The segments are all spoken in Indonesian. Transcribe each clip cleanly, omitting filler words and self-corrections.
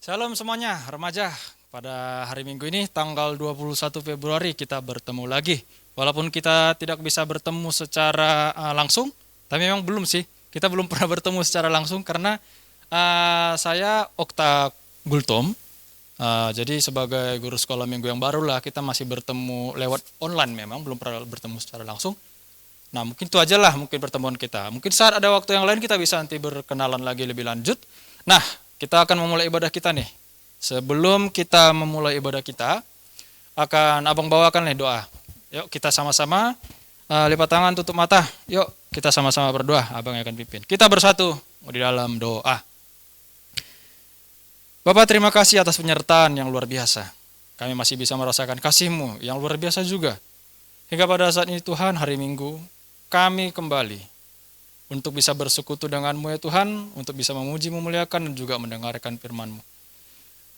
Shalom semuanya, remaja. Pada hari Minggu ini tanggal 21 Februari kita bertemu lagi. Walaupun kita tidak bisa bertemu secara langsung, tapi memang belum sih. Kita belum pernah bertemu secara langsung karena saya Okta Gultom. Jadi sebagai guru sekolah minggu yang baru lah, kita masih bertemu lewat online memang, belum pernah bertemu secara langsung. Nah mungkin itu aja lah mungkin pertemuan kita. Mungkin saat ada waktu yang lain kita bisa nanti berkenalan lagi lebih lanjut. Nah kita akan memulai ibadah kita nih. Sebelum kita memulai ibadah kita, akan abang bawakan nih doa. Yuk kita sama-sama lipat tangan tutup mata. Yuk kita sama-sama berdoa, abang yang akan pimpin. Kita bersatu di dalam doa. Bapak terima kasih atas penyertaan yang luar biasa. Kami masih bisa merasakan kasih-Mu yang luar biasa juga. Hingga pada saat ini Tuhan hari Minggu, kami kembali untuk bisa bersekutu dengan-Mu ya Tuhan, untuk bisa memuji, memuliakan, dan juga mendengarkan firman-Mu.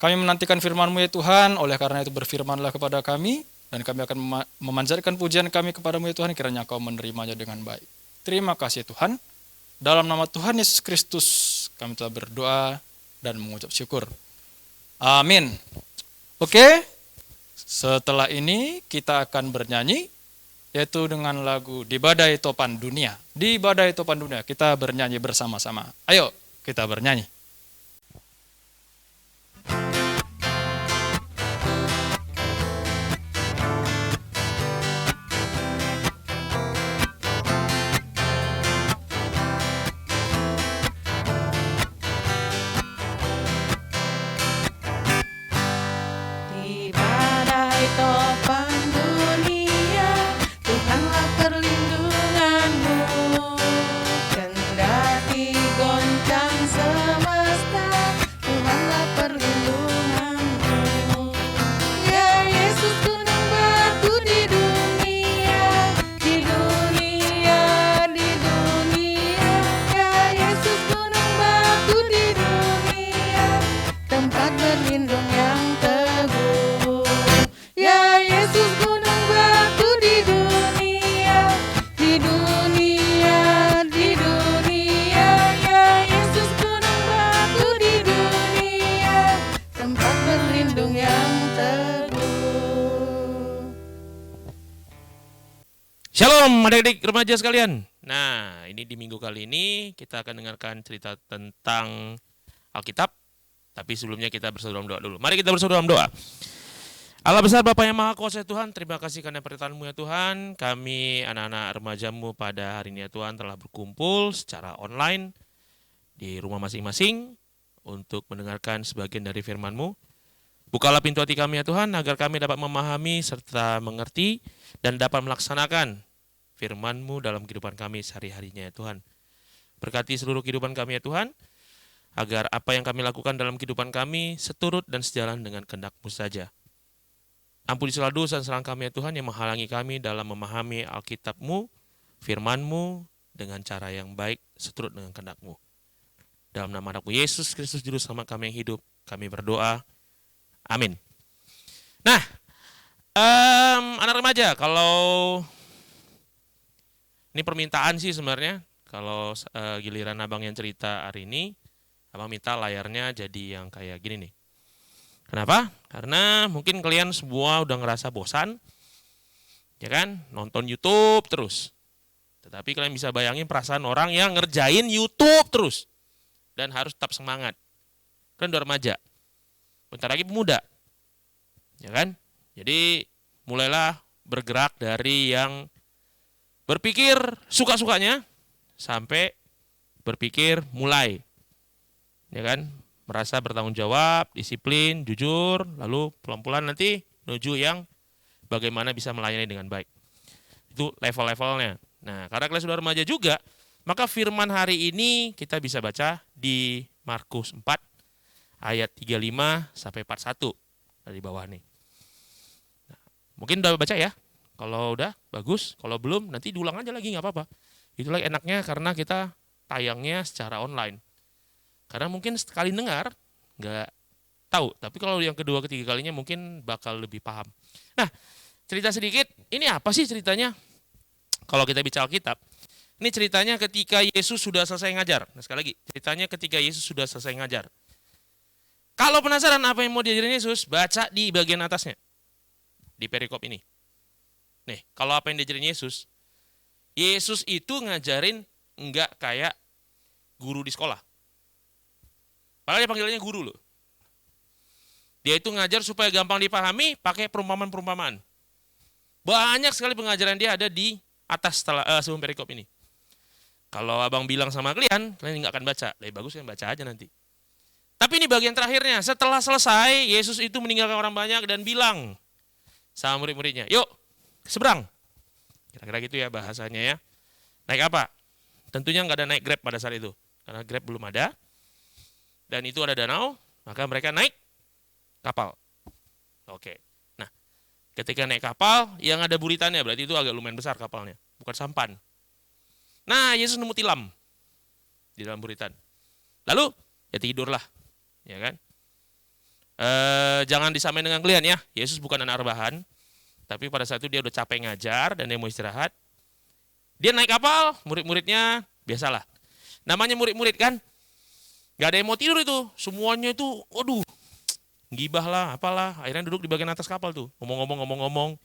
Kami menantikan firman-Mu ya Tuhan, oleh karena itu berfirmanlah kepada kami, dan kami akan memanjatkan pujian kami kepada-Mu ya Tuhan, kiranya Kau menerimanya dengan baik. Terima kasih Tuhan, dalam nama Tuhan Yesus Kristus, kami telah berdoa dan mengucap syukur. Amin. Oke, setelah ini kita akan bernyanyi, yaitu dengan lagu Di Badai Topan Dunia. Di Badai Topan Dunia, kita bernyanyi bersama-sama. Ayo, kita bernyanyi. Di badai topan dunia, Tuhanlah perlindunganmu. Kendati goncang semesta, Tuhanlah perlindunganmu. Ya Yesus gunung batu di dunia, di dunia, di dunia. Ya Yesus gunung batu di dunia, tempat berlindung yang teguh. Ya Yesus gunung batu di dunia, di dunia, di dunia. Ya Yesus gunung batu di dunia, tempat berlindung yang teguh. Shalom adik-adik remaja sekalian. Nah, ini di minggu kali ini kita akan dengarkan cerita tentang Alkitab. Tapi sebelumnya kita bersatu dalam doa dulu. Mari kita bersatu dalam doa. Allah besar Bapa yang Maha Kuasa Tuhan, terima kasih karena perintah-Mu ya Tuhan. Kami anak-anak remaja-Mu pada hari ini ya Tuhan telah berkumpul secara online di rumah masing-masing untuk mendengarkan sebagian dari firman-Mu. Bukalah pintu hati kami ya Tuhan agar kami dapat memahami serta mengerti dan dapat melaksanakan firman-Mu dalam kehidupan kami sehari-harinya ya Tuhan. Berkati seluruh kehidupan kami ya Tuhan, agar apa yang kami lakukan dalam kehidupan kami seturut dan sejalan dengan kehendak-Mu saja. Ampuni segala dosa dan kesalahan kami ya Tuhan yang menghalangi kami dalam memahami Alkitab-Mu, firman-Mu dengan cara yang baik seturut dengan kehendak-Mu. Dalam nama anakmu Yesus Kristus Juru Selamat kami yang hidup, kami berdoa. Amin. Nah, anak remaja, kalau ini permintaan sih sebenarnya, kalau giliran abang yang cerita hari ini, abang minta layarnya jadi yang kayak gini nih. Kenapa? Karena mungkin kalian semua udah ngerasa bosan, ya kan? Nonton YouTube terus. Tetapi kalian bisa bayangin perasaan orang yang ngerjain YouTube terus. Dan harus tetap semangat. Kalian udah remaja. Bentar lagi pemuda. Ya kan? Jadi mulailah bergerak dari yang berpikir suka-sukanya sampai berpikir mulai. Ya kan? Merasa bertanggung jawab, disiplin, jujur, lalu pelan-pelan nanti menuju yang bagaimana bisa melayani dengan baik. Itu level-levelnya. Nah, karena kalian sudah remaja juga, maka firman hari ini kita bisa baca di Markus 4 ayat 35 sampai 41 dari bawah nih. Nah, mungkin udah baca ya? Kalau udah bagus, kalau belum nanti diulang aja lagi nggak apa-apa. Itulah enaknya karena kita tayangnya secara online. Karena mungkin sekali dengar nggak tahu, tapi kalau yang kedua ketiga kalinya mungkin bakal lebih paham. Nah, cerita sedikit, ini apa sih ceritanya? Kalau kita bicara Alkitab, ini ceritanya ketika Yesus sudah selesai ngajar. Nah, sekali lagi, ceritanya ketika Yesus sudah selesai ngajar. Kalau penasaran apa yang mau diajarin Yesus, baca di bagian atasnya. Di perikop ini. Nih, kalau apa yang diajarin Yesus, Yesus itu ngajarin enggak kayak guru di sekolah. Padahal dia panggilannya guru loh. Dia itu ngajar supaya gampang dipahami pakai perumpamaan-perumpamaan. Banyak sekali pengajaran dia ada di atas sebelum perikop ini. Kalau abang bilang sama kalian nggak akan baca. Lebih bagus kan baca aja nanti. Tapi ini bagian terakhirnya. Setelah selesai, Yesus itu meninggalkan orang banyak dan bilang sama murid-muridnya, yuk seberang. Kira-kira gitu ya bahasanya ya. Naik apa? Tentunya nggak ada naik Grab pada saat itu. Karena Grab belum ada. Dan itu ada danau, maka mereka naik kapal. Oke. Nah, ketika naik kapal, yang ada buritannya, berarti itu agak lumayan besar kapalnya. Bukan sampan. Nah, Yesus nemu tilam di dalam buritan. Lalu, ya tidurlah. Ya kan? Jangan disamain dengan kalian ya. Yesus bukan anak rebahan. Tapi pada saat itu dia udah capek ngajar dan dia mau istirahat. Dia naik kapal, murid-muridnya biasalah. Namanya murid-murid kan. Gak ada yang mau tidur itu. Semuanya itu, waduh, gibah lah, apalah. Akhirnya duduk di bagian atas kapal tuh. Ngomong-ngomong.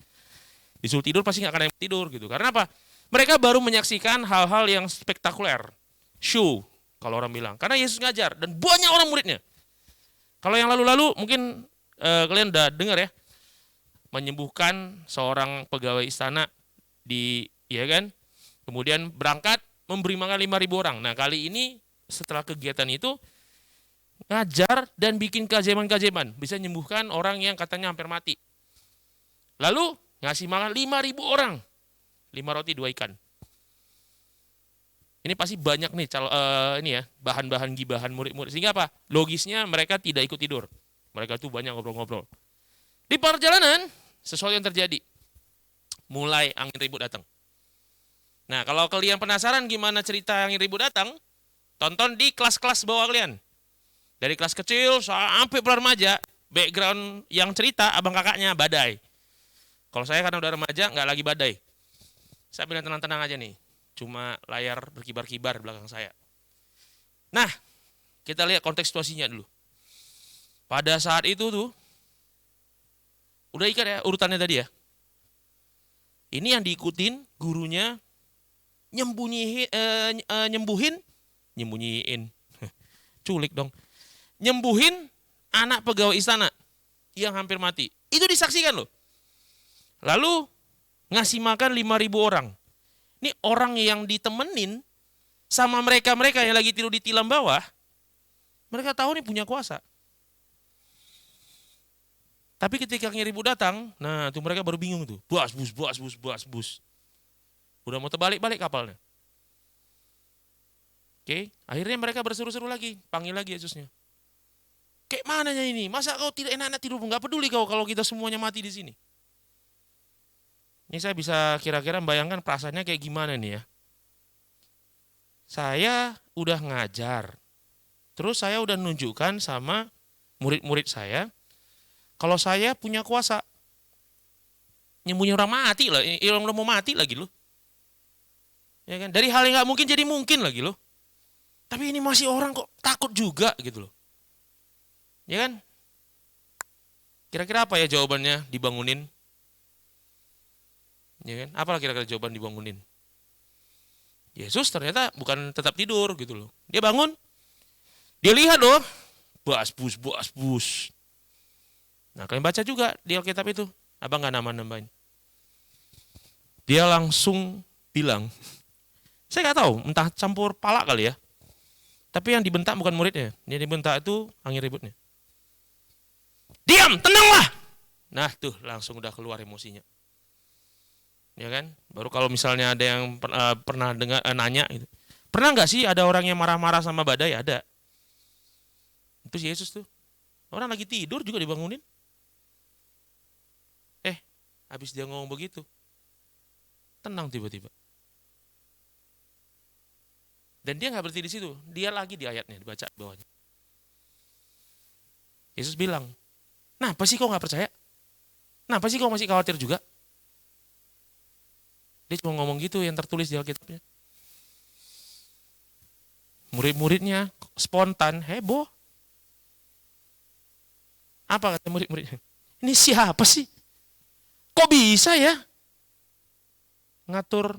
Disuruh tidur pasti gak akan ada yang tidur gitu. Karena apa? Mereka baru menyaksikan hal-hal yang spektakuler. Show, kalau orang bilang. Karena Yesus ngajar dan banyak orang muridnya. Kalau yang lalu-lalu mungkin kalian udah dengar ya. Menyembuhkan seorang pegawai istana ya kan? Kemudian berangkat memberi makan 5.000 orang. Nah, kali ini setelah kegiatan itu ngajar dan bikin keajaiban-keajaiban, bisa menyembuhkan orang yang katanya hampir mati. Lalu ngasih makan 5.000 orang. 5 roti 2 ikan. Ini pasti banyak nih ini ya, bahan-bahan gibahan murid-murid. Sehingga apa? Logisnya mereka tidak ikut tidur. Mereka tuh banyak ngobrol-ngobrol. Di perjalanan, sesuatu yang terjadi. Mulai angin ribut datang. Nah, kalau kalian penasaran gimana cerita angin ribut datang, tonton di kelas-kelas bawah kalian. Dari kelas kecil sampai remaja, background yang cerita abang kakaknya badai. Kalau saya karena udah remaja, nggak lagi badai. Saya bilang tenang-tenang aja nih. Cuma layar berkibar-kibar di belakang saya. Nah, kita lihat konteks situasinya dulu. Pada saat itu tuh, udah ikat ya urutannya tadi ya. Ini yang diikutin gurunya nyembuhin, culik dong. Nyembuhin anak pegawai istana yang hampir mati. Itu disaksikan loh. Lalu ngasih makan 5.000 orang. Ini orang yang ditemenin sama mereka-mereka yang lagi tidur di tilam bawah. Mereka tahu nih punya kuasa. Tapi ketika ribut datang, nah tuh mereka baru bingung tuh. Bus. Udah mau terbalik-balik kapalnya. Oke, akhirnya mereka berseru-seru lagi, panggil lagi Yesusnya. Kayak mananya ini? Masa kau tidak enak-enak tidur? Nggak peduli kau kalau kita semuanya mati di sini. Ini saya bisa kira-kira membayangkan perasaannya kayak gimana nih ya. Saya udah ngajar. Terus saya udah nunjukkan sama murid-murid saya. Kalau saya punya kuasa. Nyembunyi orang mati lah. Orang udah mau mati lagi loh. Ya kan? Dari hal yang gak mungkin jadi mungkin lagi loh. Tapi ini masih orang kok takut juga gitu loh. Ya kan? Kira-kira apa ya jawabannya dibangunin? Ya kan? Apalah kira-kira jawaban dibangunin? Yesus ternyata bukan tetap tidur gitu loh. Dia bangun. Dia lihat loh. Bus. Nah, kalian baca juga di Alkitab itu. Abang gak nambahin. Dia langsung bilang, saya gak tahu, entah campur pala kali ya. Tapi yang dibentak bukan muridnya. Yang dibentak itu angin ributnya. Diam, tenanglah. Nah tuh langsung udah keluar emosinya. Ya kan? Baru kalau misalnya ada yang pernah dengar nanya gitu. Pernah nggak sih ada orang yang marah-marah sama badai? Ada. Itu Yesus tuh. Orang lagi tidur juga dibangunin. Habis dia ngomong begitu, tenang tiba-tiba. Dan dia nggak berhenti di situ. Dia lagi di ayatnya dibaca bawahnya. Yesus bilang, nah apa sih kau nggak percaya? Nah apa sih kau masih khawatir juga? Dia cuma ngomong gitu yang tertulis di Alkitabnya. Murid-muridnya spontan heboh. Apa kata murid-muridnya? Ini siapa sih? Kok bisa ya ngatur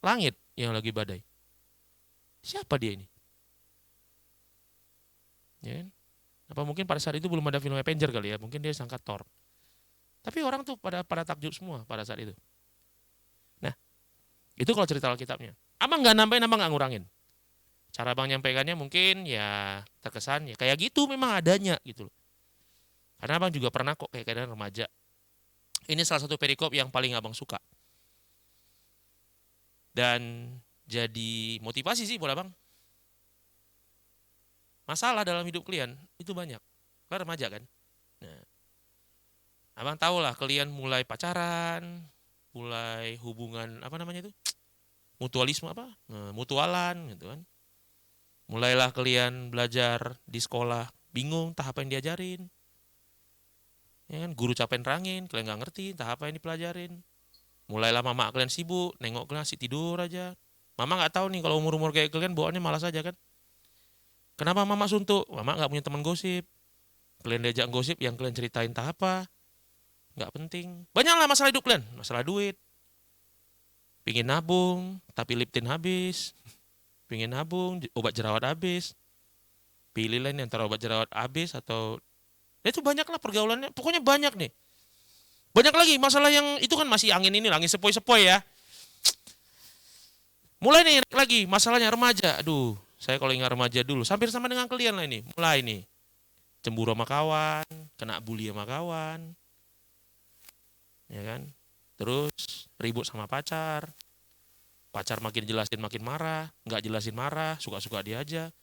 langit yang lagi badai? Siapa dia ini? Ya kan? Apa mungkin pada saat itu belum ada film Avenger kali ya? Mungkin dia sangka Thor. Tapi orang tuh pada takjub semua pada saat itu. Nah, itu kalau cerita Alkitabnya. Abang nggak nambahin, abang nggak ngurangin. Cara abang nyampaikannya mungkin ya terkesan ya kayak gitu memang adanya gitu loh. Karena abang juga pernah kok kayak keadaan remaja. Ini salah satu perikop yang paling abang suka. Dan jadi motivasi sih buat abang. Masalah dalam hidup kalian itu banyak. Kalian remaja kan? Nah, abang tahu lah kalian mulai pacaran, mulai hubungan apa namanya itu? Mutualisme apa? Mutualan gitu kan. Mulailah kalian belajar di sekolah, bingung entah apa yang diajarin. Ya kan, guru capek nerangin, kalian nggak ngerti entah apa yang dipelajarin. Mulailah mama kalian sibuk, nengok kalian asik tidur aja. Mama nggak tahu nih kalau umur-umur kayak kalian bawaannya malas aja kan. Kenapa mama suntuk? Mama nggak punya teman gosip. Kalian diajak gosip yang kalian ceritain entah apa. Nggak penting. Banyaklah masalah hidup kalian. Masalah duit. Pingin nabung, tapi liptin habis. Pingin nabung, obat jerawat habis. Pilih lah ini antara obat jerawat habis atau... Itu banyaklah pergaulannya. Pokoknya banyak nih. Banyak lagi masalah yang itu kan masih angin ini, angin sepoi-sepoi ya. Mulai nih lagi masalahnya remaja. Aduh, saya kalau ingat remaja dulu, hampir sama dengan kalian lah ini. Mulai nih, cemburu sama kawan, kena bully sama kawan, ya kan? Terus ribut sama pacar makin jelasin makin marah, nggak jelasin marah, suka-suka dia aja.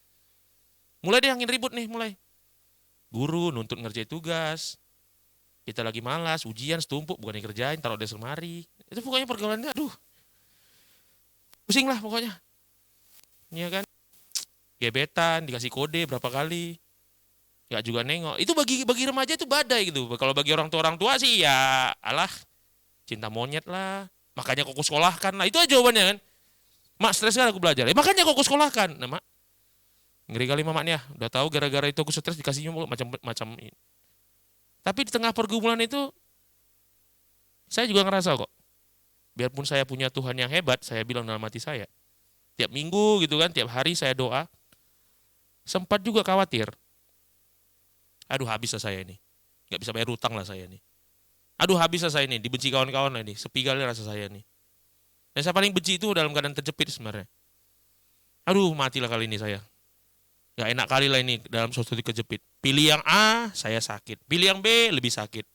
Mulai deh angin ribut nih, mulai. Guru nuntut ngerjain tugas, kita lagi malas, ujian setumpuk, bukan dikerjain, taruh di lemari. Itu pokoknya pergaulannya, aduh, pusing lah pokoknya. Iya kan? Gebetan, dikasih kode berapa kali, nggak juga nengok. Itu bagi remaja itu badai gitu. Kalau bagi orang tua sih ya, alah, cinta monyet lah. Makanya kok sekolahkan lah. Itu aja jawabannya kan. Mak stres kan aku belajar. Makanya kok sekolahkan. Nah mak, ngeri kali mamaknya. Udah tahu gara-gara itu aku stres dikasihnya macam-macam. Tapi di tengah pergumulan itu, saya juga ngerasa kok. Biarpun saya punya Tuhan yang hebat, saya bilang dalam hati saya. Tiap minggu gitu kan, tiap hari saya doa. Sempat juga khawatir. Aduh habis lah saya ini. Gak bisa bayar hutang lah saya ini. Aduh habis lah saya ini. Dibenci kawan-kawan lah ini. Sepi kali rasa saya ini. Dan saya paling benci itu dalam keadaan terjepit sebenarnya. Aduh matilah kali ini saya. Gak enak kali lah ini dalam suatu kejepit. Pilih yang A, saya sakit. Pilih yang B, lebih sakit.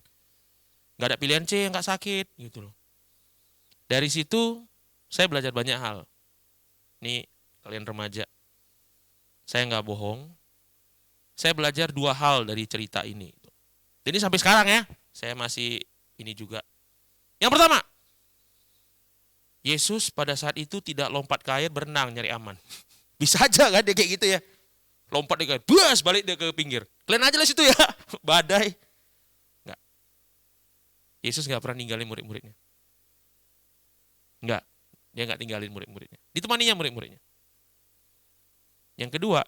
Gak ada pilihan C yang gak sakit. Gitu loh. Dari situ saya belajar banyak hal. Nih kalian remaja. Saya gak bohong. Saya belajar 2 hal dari cerita ini. Jadi sampai sekarang ya, saya masih ini juga. Yang pertama, Yesus pada saat itu tidak lompat ke air berenang nyari aman. Bisa aja kan dia kayak gitu ya. Lompat dia kayak, buas balik dia ke pinggir. Kalian aja lah situ ya, badai. Enggak. Yesus enggak pernah ninggalin murid-muridnya. Enggak, dia enggak tinggalin murid-muridnya. Ditemaninya murid-muridnya. Yang kedua,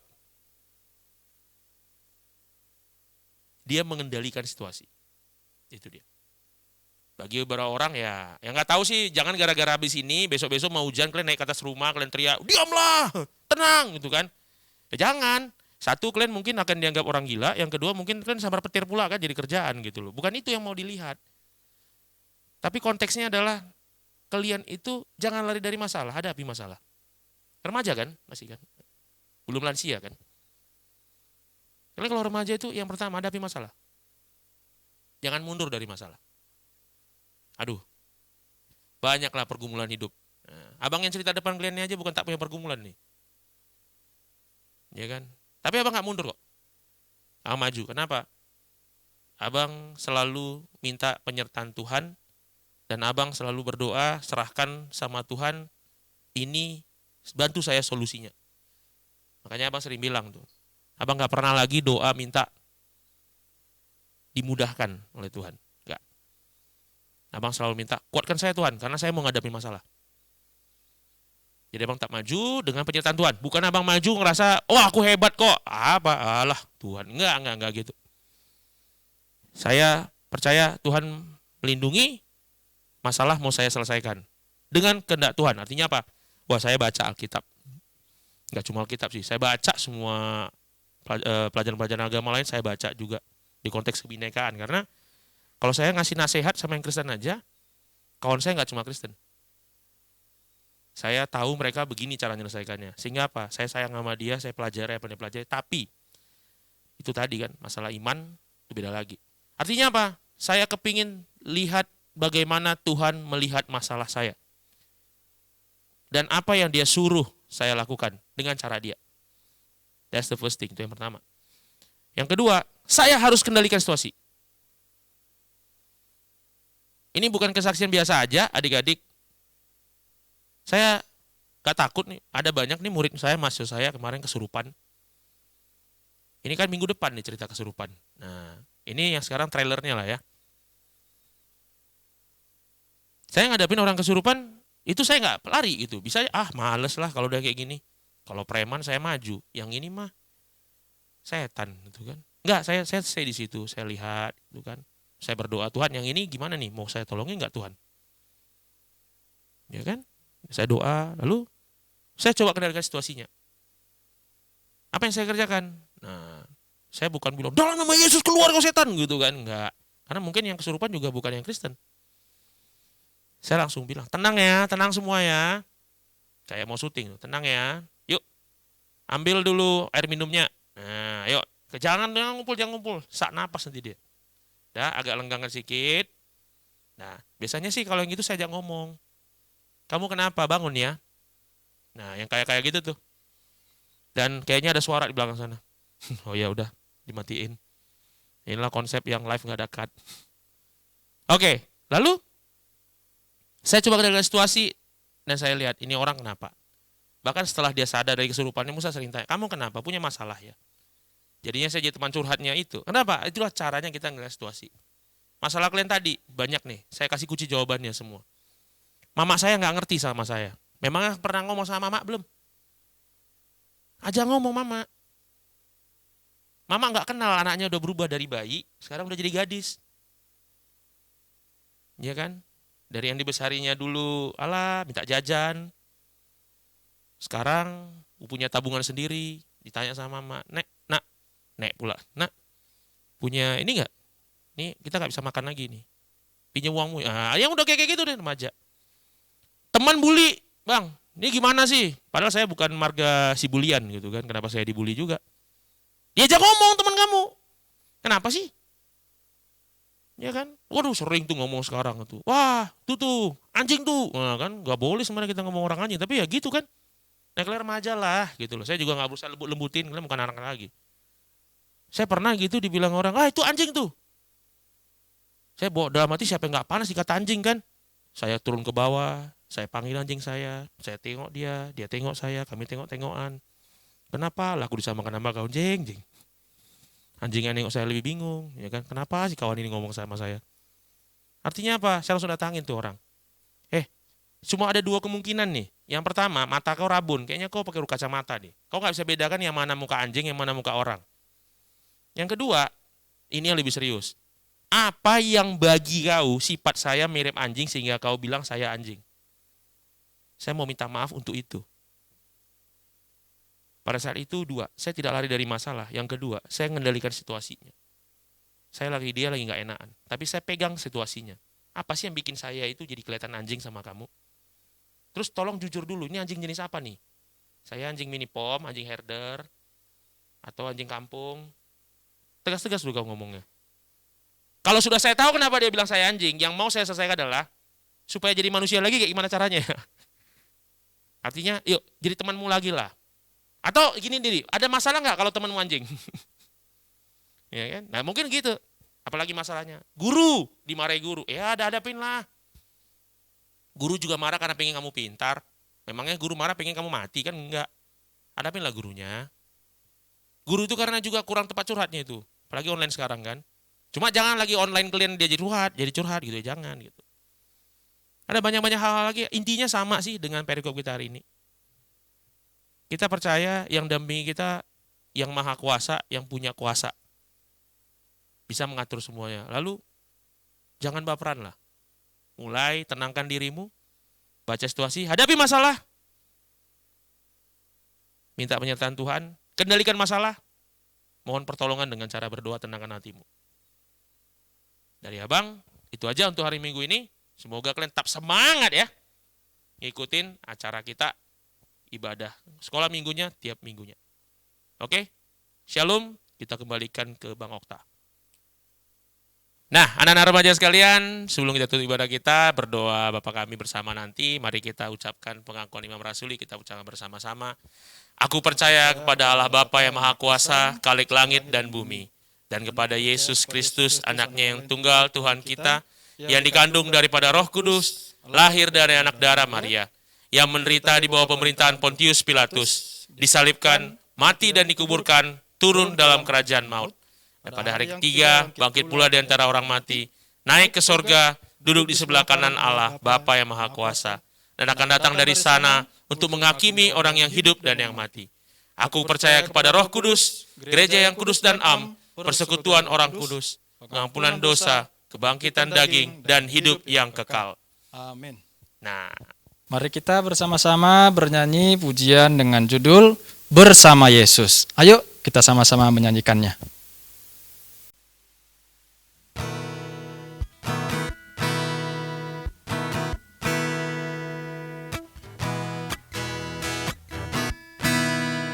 dia mengendalikan situasi. Itu dia. Bagi beberapa orang ya, yang nggak tahu sih, jangan gara-gara habis ini, besok-besok mau hujan, kalian naik ke atas rumah, kalian teriak, diamlah, tenang, gitu kan. Ya jangan. Satu, kalian mungkin akan dianggap orang gila, yang kedua mungkin kalian sambar petir pula kan jadi kerjaan gitu loh. Bukan itu yang mau dilihat. Tapi konteksnya adalah, kalian itu jangan lari dari masalah, hadapi masalah. Remaja kan, masih kan. Belum lansia kan. Karena kalau remaja itu yang pertama hadapi masalah. Jangan mundur dari masalah. Aduh, banyaklah pergumulan hidup. Nah, abang yang cerita depan kalian aja bukan tak punya pergumulan nih. Ya kan? Tapi abang gak mundur kok. Abang maju. Kenapa? Abang selalu minta penyertaan Tuhan. Dan abang selalu berdoa, serahkan sama Tuhan. Ini bantu saya solusinya. Makanya abang sering bilang tuh. Abang gak pernah lagi doa minta dimudahkan oleh Tuhan. Enggak. Abang selalu minta, kuatkan saya Tuhan, karena saya mau ngadapin masalah. Jadi abang tak maju dengan penyertaan Tuhan. Bukan abang maju ngerasa, oh aku hebat kok. Apa? Alah Tuhan. Enggak gitu. Saya percaya Tuhan melindungi, masalah mau saya selesaikan dengan kehendak Tuhan. Artinya apa? Wah, saya baca Alkitab. Nggak cuma Alkitab sih, saya baca semua pelajaran-pelajaran agama lain, saya baca juga di konteks kebinekaan. Karena kalau saya ngasih nasihat sama yang Kristen aja, kawan saya nggak cuma Kristen. Saya tahu mereka begini cara menyelesaikannya. Sehingga apa? Saya sayang sama dia, saya pelajari apa yang dia pelajari. Tapi, itu tadi kan, masalah iman, itu beda lagi. Artinya apa? Saya kepingin lihat bagaimana Tuhan melihat masalah saya. Dan apa yang dia suruh saya lakukan dengan cara dia. That's the first thing, itu yang pertama. Yang kedua, saya harus kendalikan situasi. Ini bukan kesaksian biasa aja, adik-adik. Saya gak takut nih, ada banyak nih murid saya, mahasiswa saya kemarin kesurupan. Ini kan minggu depan nih cerita kesurupan. Nah, ini yang sekarang trailernya lah ya. Saya ngadapin orang kesurupan, itu saya nggak lari gitu. Bisa, males lah kalau udah kayak gini. Kalau preman saya maju, yang ini mah setan gitu kan. Enggak, saya stay di situ, saya lihat gitu kan. Saya berdoa, Tuhan yang ini gimana nih, mau saya tolongin nggak Tuhan? Ya kan? Saya doa, lalu saya coba kendalikan situasinya. Apa yang saya kerjakan? Nah, saya bukan bilang, dalam nama Yesus keluar kau setan gitu kan, enggak. Karena mungkin yang kesurupan juga bukan yang Kristen. Saya langsung bilang, tenang ya, tenang semua ya. Kayak mau syuting, tenang ya. Yuk, ambil dulu air minumnya. Nah, yuk, jangan ngumpul. Sak napas nanti dia. Dah, agak lenggangan sedikit. Nah, biasanya sih kalau yang gitu saya ajak ngomong. Kamu kenapa? Bangun ya. Nah, yang kayak gitu tuh. Dan kayaknya ada suara di belakang sana. Oh ya udah, dimatiin. Inilah konsep yang live nggak ada cut. Oke, lalu saya coba kendalikan situasi dan saya lihat ini orang kenapa. Bahkan setelah dia sadar dari kesurupannya, Musa sering tanya, kamu kenapa? Punya masalah ya? Jadinya saya jadi teman curhatnya itu. Kenapa? Itulah caranya kita ngelihat situasi. Masalah kalian tadi, banyak nih. Saya kasih kunci jawabannya semua. Mama saya nggak ngerti sama saya. Memangnya pernah ngomong sama mama belum? Aja ngomong mama. Mama nggak kenal anaknya udah berubah dari bayi, sekarang udah jadi gadis. Ya kan? Dari yang dibesarinya dulu, minta jajan. Sekarang punya tabungan sendiri, ditanya sama mama, nek pula, nak, punya ini nggak? Nih kita nggak bisa makan lagi nih. Pinjam uangmu. Yang udah kayak gitu deh remaja. Teman bully, bang, ini gimana sih? Padahal saya bukan marga si bulian gitu kan, kenapa saya dibully juga? Diajak ngomong teman kamu. Kenapa sih? Ya kan? Waduh sering tuh ngomong sekarang tuh. Wah, tuh, anjing tuh. Nah kan, gak boleh sebenarnya kita ngomong orang anjing. Tapi ya gitu kan. Nah kalian remaja lah gitu loh. Saya juga gak berusaha lembut-lembutin, kalian bukan anak lagi. Saya pernah gitu dibilang orang, itu anjing tuh. Saya bawa dalam hati siapa yang gak panas dikata anjing kan. Saya turun ke bawah, saya panggil anjing saya tengok dia tengok saya, kami tengok-tengokan. Kenapa? Lah aku disamakan nama kau jeng. Anjing yang nengok saya lebih bingung, ya kan? Kenapa sih kawan ini ngomong sama saya? Artinya apa? Saya langsung datangin tuh orang. Cuma ada dua kemungkinan nih. Yang pertama, mata kau rabun, kayaknya kau pakai kacamata nih. Kau nggak bisa bedakan yang mana muka anjing, yang mana muka orang. Yang kedua, ini yang lebih serius. Apa yang bagi kau sifat saya mirip anjing sehingga kau bilang saya anjing? Saya mau minta maaf untuk itu. Pada saat itu saya tidak lari dari masalah. Yang kedua, saya mengendalikan situasinya. Dia lagi nggak enakan. Tapi saya pegang situasinya. Apa sih yang bikin saya itu jadi kelihatan anjing sama kamu? Terus tolong jujur dulu, ini anjing jenis apa nih? Saya anjing mini pom, anjing herder, atau anjing kampung? Tegas-tegas dulu kau ngomongnya. Kalau sudah saya tahu kenapa dia bilang saya anjing, yang mau saya selesaikan adalah supaya jadi manusia lagi kayak gimana caranya. Artinya, yuk jadi temanmu lagi lah. Atau gini diri, ada masalah nggak kalau temanmu anjing? Ya kan? Nah mungkin gitu. Apalagi masalahnya, guru dimarahi guru. Ya hadapin lah. Guru juga marah karena pengen kamu pintar. Memangnya guru marah pengen kamu mati kan? Enggak. Hadapin lah gurunya. Guru itu karena juga kurang tepat curhatnya itu. Apalagi online sekarang kan. Cuma jangan lagi online kalian dia jadi curhat gitu, jangan gitu. Ada banyak-banyak hal-hal lagi. Intinya sama sih dengan perikop kita hari ini. Kita percaya yang dampingi kita yang maha kuasa, yang punya kuasa. bisa mengatur semuanya. Lalu jangan baperan lah. Mulai tenangkan dirimu, baca situasi, hadapi masalah. Minta penyertaan Tuhan, kendalikan masalah. Mohon pertolongan dengan cara berdoa, tenangkan hatimu. Dari abang, itu aja untuk hari Minggu ini. Semoga kalian tetap semangat ya. Ngikutin acara kita ibadah sekolah minggunya tiap minggunya. Oke? Shalom, kita kembalikan ke Bang Okta. Nah, anak-anak remaja sekalian, sebelum kita tutup ibadah kita, berdoa Bapa kami bersama nanti, mari kita ucapkan pengakuan Imam Rasuli, kita ucapkan bersama-sama. Aku percaya kepada Allah Bapa yang Maha Kuasa, Khalik langit dan bumi, dan kepada Yesus Kristus, anaknya yang tunggal Tuhan kita, yang dikandung daripada Roh Kudus, lahir dari anak darah Maria, yang menderita di bawah pemerintahan Pontius Pilatus, disalibkan, mati dan dikuburkan, turun dalam kerajaan maut. Dan pada hari ketiga, bangkit pula di antara orang mati, naik ke sorga, duduk di sebelah kanan Allah, Bapa yang Maha Kuasa, dan akan datang dari sana untuk menghakimi orang yang hidup dan yang mati. Aku percaya kepada Roh Kudus, gereja yang kudus dan am, persekutuan orang kudus, pengampunan dosa, kebangkitan daging, dan hidup yang kekal. Amin. Nah, Mari kita bersama-sama bernyanyi pujian dengan judul Bersama Yesus. Ayo kita sama-sama menyanyikannya.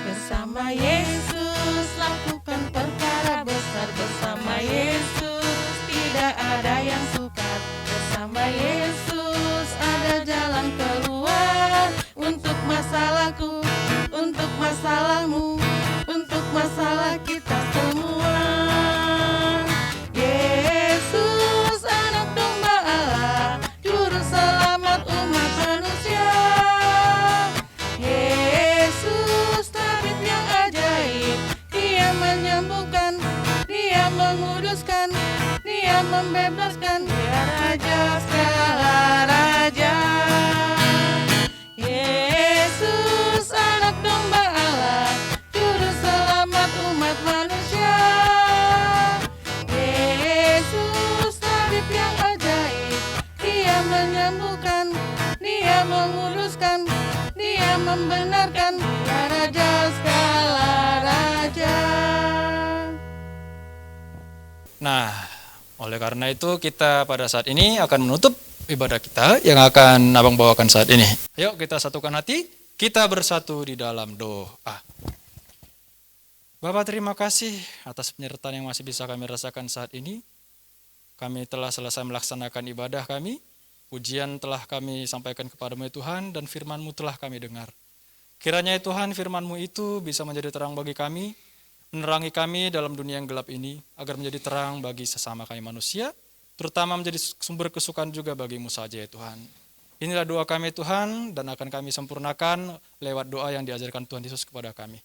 Bersama Yesus lakukan perkara besar. Bersama Yesus tidak ada yang sukar. Bersama Yesus ada jalan keluar. Untuk masalahku, untuk masalahmu, untuk masalah kita semua. Yesus anak domba Allah, juru selamat umat manusia. Yesus tabib yang ajaib, Dia menyembuhkan, Dia menguduskan, Dia membebaskan, Dia Raja segala raja. Yesus anak domba Allah, juru selamat umat manusia. Yesus tabib yang ajaib, Dia menyembuhkan, Dia menguduskan, Dia membenarkan, Dia Raja segala raja. Nah, oleh karena itu kita pada saat ini akan menutup ibadah kita yang akan Abang bawakan saat ini. Ayo kita satukan hati, kita bersatu di dalam doa. Bapak, terima kasih atas penyertaan yang masih bisa kami rasakan saat ini. Kami telah selesai melaksanakan ibadah kami, pujian telah kami sampaikan kepadamu ya Tuhan, dan firman-Mu telah kami dengar. Kiranya ya Tuhan, firman-Mu itu bisa menjadi terang bagi kami, menerangi kami dalam dunia yang gelap ini, agar menjadi terang bagi sesama kami manusia, terutama menjadi sumber kesukaan juga bagimu saja ya Tuhan. Inilah doa kami Tuhan, dan akan kami sempurnakan lewat doa yang diajarkan Tuhan Yesus kepada kami.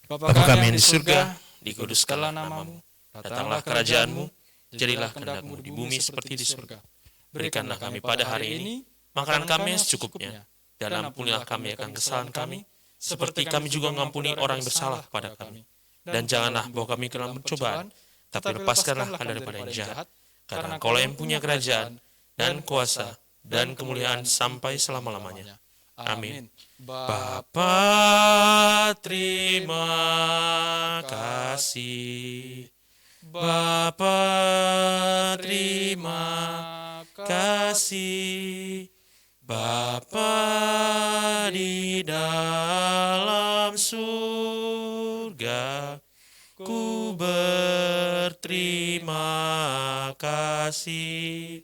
Bapa kami yang di surga, dikuduskanlah namamu, datanglah kerajaan-Mu, jadilah kehendak-Mu di bumi seperti di surga. Berikanlah kami pada hari ini makanan kami yang secukupnya, dan ampunilah kami akan kesalahan kami, seperti kami juga mengampuni orang yang bersalah kepada kami. Dan janganlah bawa kami ke dalam pencobaan, tapi lepaskanlah kami daripada yang jahat, karena Engkau yang punya kerajaan, dan kuasa, dan kemuliaan sampai selama-lamanya. Amin. Bapa terima kasih, Bapa terima kasih, Bapa di dalam surga, ku berterima kasih.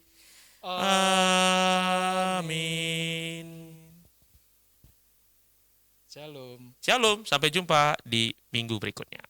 Amin. Shalom. Shalom, sampai jumpa di minggu berikutnya.